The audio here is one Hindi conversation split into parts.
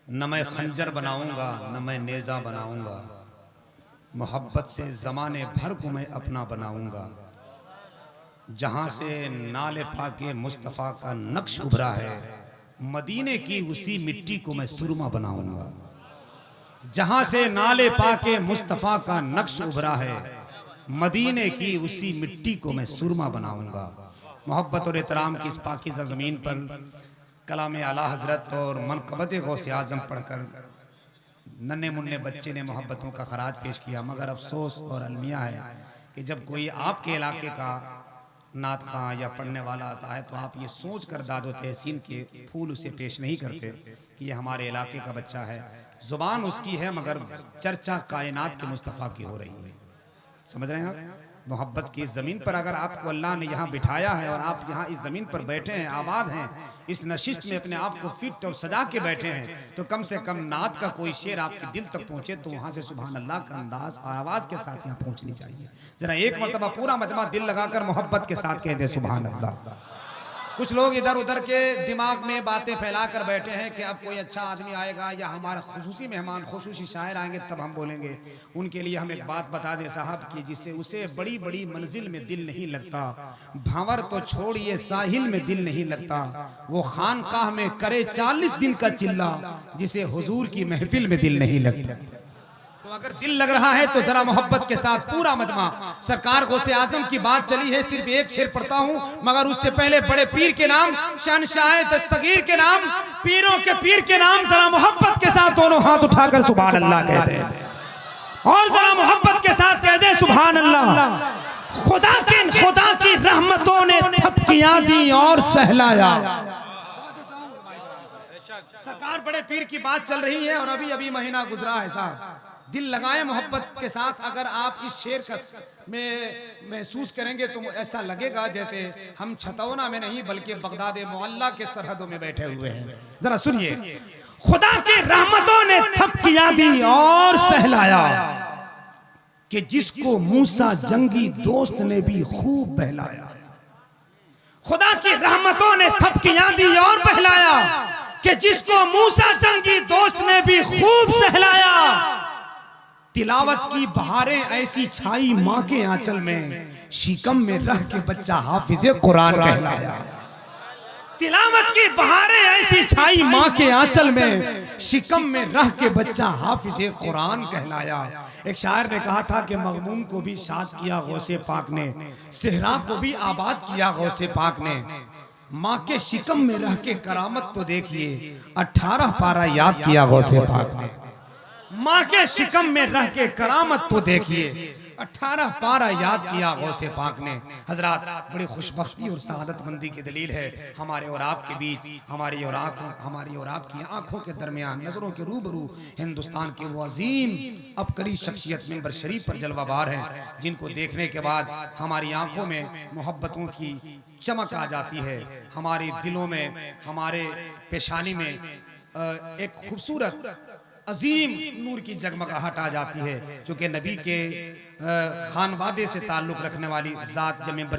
न मैं खंजर बनाऊंगा न मैं नेज़ा बनाऊंगा, मोहब्बत से ज़माने भर को मैं अपना बनाऊंगा। जहाँ से नाले पाके मुस्तफ़ा का नक्श उभरा है, मदीने की उसी मिट्टी को मैं सुरमा बनाऊंगा। जहाँ से नाले पाके मुस्तफ़ा का नक्श उभरा है, मदीने की उसी मिट्टी को मैं सुरमा बनाऊंगा। मोहब्बत और एहतराम की इस पाकीज़ा ज़मीन पर कलाम आला हज़रत और मनक़बत गौसे आज़म पढ़कर नन्हे मुन्ने बच्चे ने मोहब्बतों का खराज पेश किया। मगर अफसोस और अलमिया है कि जब कोई आपके इलाके का नात खां या पढ़ने वाला आता है तो आप ये सोच कर दादो तहसीन के फूल उसे पेश नहीं करते कि ये हमारे इलाके का बच्चा है। ज़ुबान उसकी है मगर चर्चा कायनात के मुस्तफ़ा की हो रही है। समझ रहे हैं आप? मोहब्बत की इस ज़मीन पर अगर आपको अल्लाह ने यहाँ बिठाया है और आप यहाँ इस ज़मीन पर बैठे हैं, आबाद हैं, इस नशिस्त में अपने आप को फिट और सजा के बैठे हैं, तो कम से कम नात का कोई शेर आपके दिल तक पहुँचे तो वहाँ से सुभान अल्लाह का अंदाज आवाज़ के साथ यहाँ पहुँचनी चाहिए। ज़रा एक मरतबा पूरा मजमा दिल लगाकर मोहब्बत के साथ कह दे सुभान अल्लाह। कुछ लोग इधर उधर के दिमाग में बातें फैला कर बैठे हैं कि अब कोई अच्छा आदमी आएगा या हमारा खुसूसी मेहमान खुसूसी शायर आएंगे तब हम बोलेंगे। उनके लिए हम एक बात बता दें साहब कि जिससे उसे बड़ी बड़ी मंजिल में दिल नहीं लगता, भांवर तो छोड़िए साहिल में दिल नहीं लगता, वो खानकाह में करे 40 दिन का चिल्ला, जिसे हुजूर की महफिल में दिल नहीं लगता। तो अगर दिल लग रहा है तो जरा मोहब्बत के साथ पूरा मजमा सरकार गौसे आजम की बात चली है, सिर्फ एक शेर पढ़ता हूं मगर उससे पहले बड़े पीर के नाम, शहनशाह दस्तगीर के नाम, पीरों के पीर के नाम, जरा मोहब्बत के साथ दोनों हाथ उठाकर सुभान अल्लाह कह दे और जरा मोहब्बत के साथ कह दे सुभान अल्लाह। खुदा की रहमतों ने थपकियां दी और सहलाया। सरकार बड़े पीर की बात चल रही है और अभी अभी महीना गुजरा है साहब। दिल लगाए मोहब्बत के साथ अगर आप इस शेर का में महसूस करेंगे तो ऐसा लगेगा जैसे हम छतौना में नहीं बल्कि बगदाद मोहल्ला के सरहदों में बैठे हुए हैं। जरा सुनिए, खुदा की रहमतों ने थपकियां दी और सहलाया कि जिसको मूसा जंगी दोस्त ने भी खूब बहलाया। खुदा की रहमतों ने थपकियां दी और बहलाया कि जिसको मूसा जंगी दोस्त ने भी खूब सहलाया। तिलावत की बहारें ऐसी छाई माँ के आंचल में, शिकम में रह के बच्चा हाफिज़े कुरान कहलाया। तिलावत की बहारें ऐसी छाई माँ के आंचल में, शिकम में रह के बच्चा हाफिज़े कुरान कहलाया। एक शायर ने कहा था कि मगमूम को भी शाद किया गौसे पाक ने, सेहरा को भी आबाद किया गौसे पाक ने, माँ के शिकम में रह के करामत तो देखिए 18 पारा याद किया गौसे पाक ने। माँ के शिकम में रह के करामत तो देखिए 18 पारा याद किया गौसे पाक ने। हजरात, बड़ी खुशबख्ती और सआदतमंदी की दलील है हमारे और आपके बीच, हमारी और आपकी आंखों के दरमियान, नजरों के रूबरू हिंदुस्तान के वो अजीम अबकरी शख्सियत मिंबर शरीफ पर जलवाबार हैं, जिनको देखने के बाद हमारी आंखों में मोहब्बतों की चमक आ जाती है, हमारे दिलों में, हमारे पेशानी में एक खूबसूरत अजीम नूर की जगमगाहट आ जाती है। चूँकि नबी के खानवादे से ताल्लुक़ रखने वाली ज़ात जब मिंबर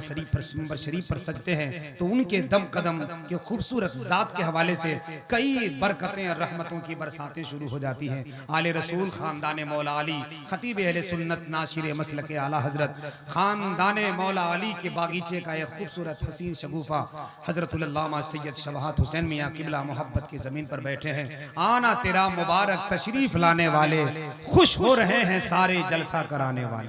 शरीफ पर सजते हैं तो उनके दम कदम के खूबसूरत ज़ात के हवाले से कई बरकतें और रहमतों की बरसातें शुरू हो जाती हैं। आले रसूल, ख़ानदान मौला अली, खतीब अहले सुन्नत, नाशिर मसलक आला हज़रत, ख़ानदान मौला अली के बागीचे का एक खूबसूरत हसीन शगुफ़ा हज़रतुल अल्लामा सैयद शबाहत हुसैन मियाँ किबला मोहब्बत की ज़मीन पर बैठे हैं। आना तेरा मुबारक तशरीफ लाने वाले, खुश हो रहे हैं सारे जलसा कराने वाले।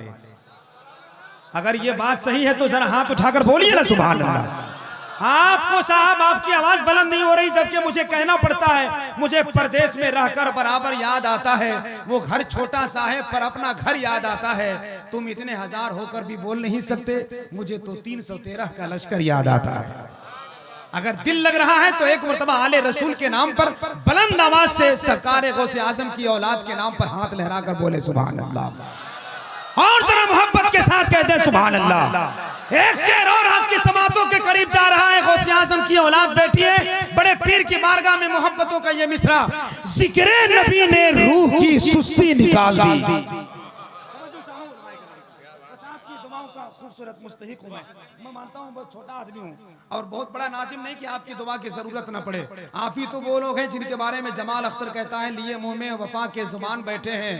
अगर ये बात सही है तो जरा हाथ उठाकर बोलिए ना सुभान अल्लाह। आपको साहब आपकी आवाज बुलंद नहीं हो रही, जबकि मुझे कहना पड़ता है। मुझे परदेश में रहकर बराबर याद आता है वो घर छोटा सा है पर अपना घर याद आता है। तुम इतने हजार होकर भी बोल नहीं सकते, मुझे तो 313 का लश्कर याद आता है। अगर दिल लग रहा है तो एक मरतबा आले रसूल के नाम पर बुलंद आवाज से सरकार गौसे आजम की औलाद के नाम पर हाथ लहरा कर बोले सुभान अल्लाह और जरा मोहब्बत के साथ कहते हैं सुभान अल्लाह। एक शेर और आपकी समातों के करीब जा रहा है। गौसे आजम की औलाद बैठी है, बड़े पीर की बारगाह में मोहब्बतों का ये मिसरा, जिक्रे नबी ने रूह की सुस्ती निकाल दी। खूबसूरत मुस्तहिक हूँ मैं मानता हूँ बहुत छोटा आदमी हूँ और बहुत बड़ा नाजिम नहीं कि आपकी दुआ की जरूरत न पड़े। आप ही तो वो लोग हैं जिनके बारे में जमाल अख्तर कहता है, लिए मुंह में वफा के जुबान बैठे हैं,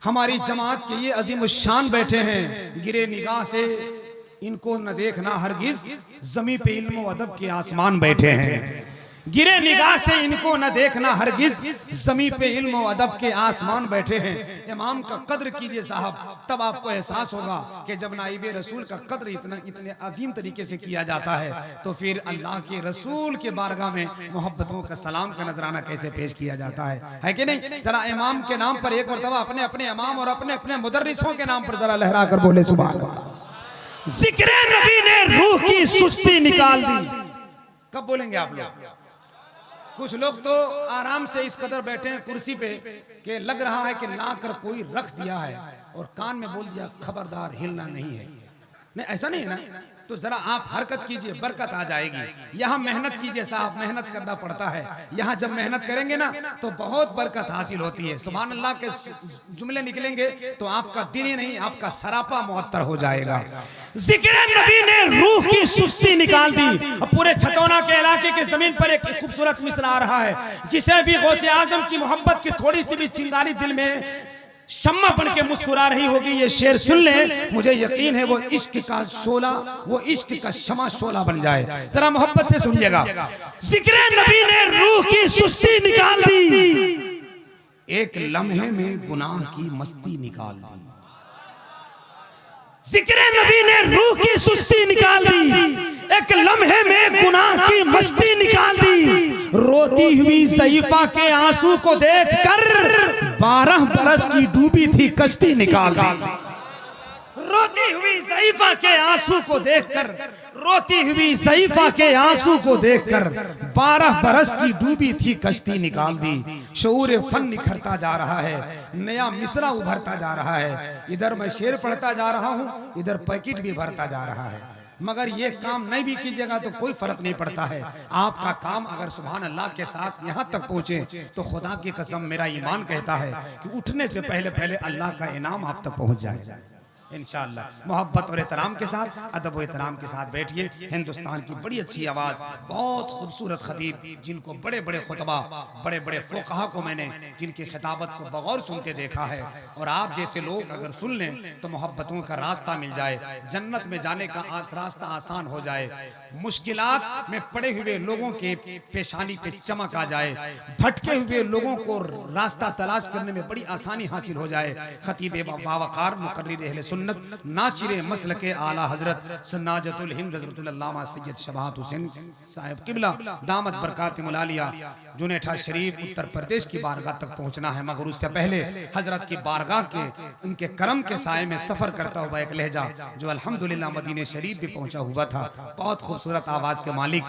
हमारी जमात के ये अजीम शान बैठे हैं, गिरे निगाह से इनको न देखना हरगिज, जमी पे इल्म व अदब के आसमान बैठे हैं। गिरे निगाह से इनको न देखना हरगिज, जमी पे इल्म व अदब के आसमान बैठे हैं। इमाम का कद्र कीजिए साहब, तब आपको एहसास होगा कि जब नाइबे रसूल का कद्र इतने अजीम तरीके से किया जाता है तो फिर अल्लाह के रसूल के बारगाह में मोहब्बतों का सलाम का नजराना कैसे पेश किया जाता है कि नहीं। जरा इमाम के नाम पर एक मरतबा अपने अपने इमाम और अपने अपने मुदर्रिसों के नाम पर जरा लहरा कर बोले सुभान अल्लाह। जिक्र नबी ने रूह की सुस्ती निकाल दी। कब बोलेंगे आप लोग? कुछ लोग तो आराम से इस कदर बैठे हैं कुर्सी पे कि लग रहा है कि ला कर कोई रख दिया है और कान में बोल दिया खबरदार हिलना नहीं है। नहीं, ऐसा नहीं है ना। तो जरा आप हरकत कीजिए, बरकत आ जाएगी। यहाँ मेहनत कीजिए साहब, मेहनत करना पड़ता है। यहाँ जब मेहनत करेंगे ना तो बहुत बरकत हासिल होती है। सुभान अल्लाह के जुमले निकलेंगे तो आपका दिन ही नहीं, आपका सरापा मुअत्तर हो जाएगा। जिक्र नबी ने रूह की सुस्ती निकाल दी। अब पूरे छतौना के इलाके की जमीन पर एक खूबसूरत मिसरा आ रहा है, जिसे भी गौसे आजम की मोहब्बत की थोड़ी सी भी चिंगारी दिल में शम्मा बन के मुस्कुरा रही होगी। ये शेर सुन ले, मुझे यकीन है वो इश्क का शोला, वो इश्क का शमा शोला बन जाए। जरा मोहब्बत से सुनिएगा। जिक्र नबी ने रूह की सुस्ती निकाल दी, एक लम्हे में गुनाह की मस्ती निकाल दी। जिक्र नबी ने रूह की सुस्ती निकाल दी, एक लम्हे में गुनाह की मस्ती निकाल दी। रोती हुई ज़ईफ़ा के आंसू को देखकर 12 बरस की डूबी थी कश्ती निकाल दी। रोती हुई ज़ईफ़ा के आंसू को देखकर, रोती हुई ज़ईफ़ा के आंसू को देखकर 12 बरस की डूबी थी कश्ती निकाल दी। शऊर फन निखरता जा रहा है, नया मिसरा उभरता जा रहा है। इधर मैं शेर पढ़ता जा रहा हूँ, इधर पैकेट भी भरता जा रहा है। मगर ये काम नहीं भी कीजिएगा तो कोई फर्क नहीं पड़ता है। आपका काम अगर सुभान अल्लाह के साथ यहाँ तक पहुँचे तो खुदा की कसम मेरा ईमान कहता है कि उठने से पहले पहले अल्लाह का इनाम आप तक पहुँच जाएगा इंशाअल्लाह। मोहब्बत और एहतराम के साथ, अदब और एहतराम के साथ बैठिए। हिंदुस्तान की बड़ी अच्छी आवाज़, बहुत खूबसूरत खतीब, जिनको बड़े बड़े खुतबा, बड़े बड़े फ़ुक़हा को मैंने जिनकी खिताबत को बगौर सुनते देखा है। और आप जैसे लोग अगर सुन लें तो मोहब्बतों का रास्ता मिल जाए, जन्नत में जाने का रास्ता आसान हो जाए, मुश्किलात में पड़े हुए लोगों के पेशानी पे चमक आ जाए, भटके हुए लोगों को रास्ता तलाश करने में बड़ी आसानी हासिल हो जाए। खतीब बावकार मुकर्रिर अहले सुन्नत, नासिर मसलके आला हजरत सन्नाजतुल हिंद हजरतुल अल्लामा सैयद शबात हुसैन साहिब किबला दामत बरकातिमुल आलिया जुनेठा शरीफ उत्तर प्रदेश की बारगाह तक पहुंचना है। मगर उससे पहले हजरत की बारगाह के उनके करम के साए में सफर करता हुआ एक लहजा जो अल्हम्दुलिल्लाह मदीने शरीफ भी पहुंचा हुआ था। बहुत खूबसूरत आवाज के मालिक,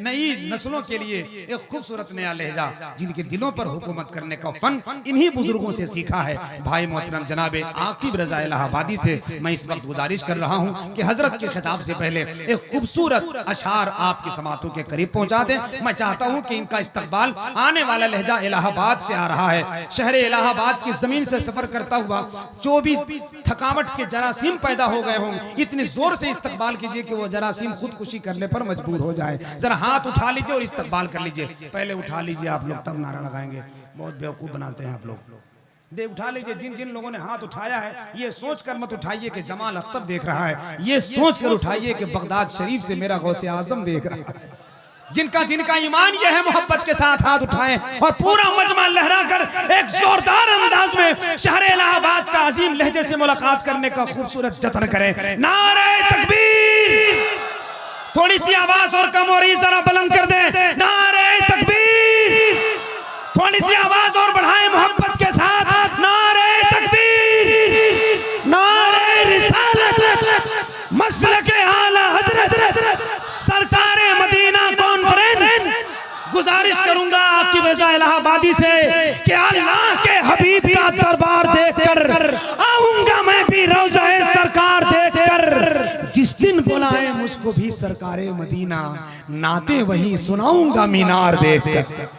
नई नस्लों के लिए एक खूबसूरत नया लहजा, जिनके दिलों पर हुकूमत करने का फन इन्हीं बुजुर्गों से सीखा है। भाई मोहतरम जनाबे आकिब रजा इलाहाबादी से मैं इस वक्त गुजारिश कर रहा हूं कि हजरत के खिताब से पहले एक खूबसूरत अशार आपकी समातों के करीब पहुंचा दें। मैं चाहता हूं कि इनका इस्तकबाल आने वाला लहजा इलाहाबाद से आ रहा है। शहर इलाहाबाद की जमीन से सफर करता हुआ 24 थकावट के जरासीम पैदा हो गए हों, इतनी जोर से इस्तकबाल कीजिए कि वो जरासीम खुदकुशी करने पर मजबूर हो जाए। जरा हाथ उठा लीजिए और इस्तकबाल कर लीजिए। पहले उठा लीजिए आप लोग, तब नारा लगाएंगे। बहुत बेवकूफ बनाते हैं आप लोग। दे उठा लीजिए। जिन जिन लोगों ने हाथ उठाया है ये सोचकर मत उठाइए कि जमाल अख्तर देख रहा है, ये सोचकर उठाइए कि बगदाद शरीफ से मेरा गौसे आजम देख रहा है। जिनका जिनका ईमान यह है मोहब्बत के साथ हाथ उठाएं और पूरा मजमा लहरा कर एक जोरदार अंदाज में शहर इलाहाबाद का अजीम लहजे से मुलाकात करने का खूबसूरत जतन करें। नारे तकबीर, थोड़ी सी आवाज और कम हो रही, जरा बुलंद कर दे। नारे तकबीर, थोड़ी सी आवाज और बढ़ाएं मोहब्बत के साथ। नारे तकबीर, नारे रिसालत, मसलके आला हजरत सरकारे मदीना कॉन्फ्रेंस। गुजारिश करूंगा आपकी वजह इलाहाबादी से कि अल्लाह के हबीब का दरबार देखकर आऊंगा मैं भी रोज़ा-ए सरकार देखकर। जिस दिन बुलाए मुझको भी सरकारे मदीना, नाते वही सुनाऊंगा मीनार देखकर।